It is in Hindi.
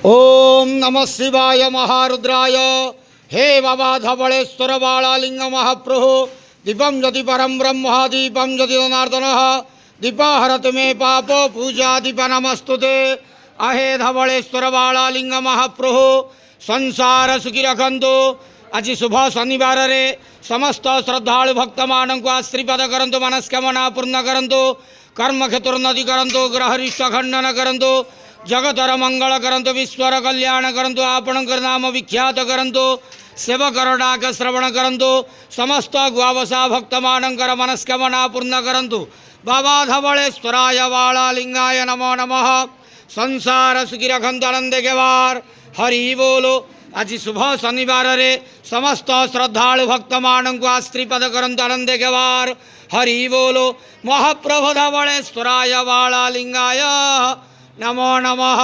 ओम नमः शिवाय महारुद्राय। हे बाबा धवलेश्वर बालालिंग महाप्रभु दीपम यदि परम ब्रह्म दीपम यदि जनार्दन दीपाहरत मे पापो पूजा दीप नमस्तुते। अहे धवलेश्वर बालालिंग महाप्रभु संसार सुखी रखंतु। आज शुभ शनिवार रे समस्त श्रद्धालु भक्त मान को आशीर्वाद करंतु, मनस्कामना पूर्ण करंतु, कर्म क्षेत्रोन्नति करंतु, ग्रहरिष्ट खंडन करंतु, जगतर मंगल करंतु, विश्वर कल्याण करंतु, आपणकर नाम विख्यात करंतु, सेवकर डाक श्रवण करंतु, समस्त गुआवसा भक्त मानकर मनस्कामना पूर्ण करंतु। बाबा धवलेश्वराय बालालिंगाय नमो नमः। संसार सुखी रखंतु, आनंद के वार। हरि बोलो। आज शुभ शनिवार रे समस्त श्रद्धालु भक्त मान को आशीर्वाद करंतु, आनंद के वार। हरि बोलो। महाप्रभु धवलेश्वराय बालालिंगाय नमो नमः।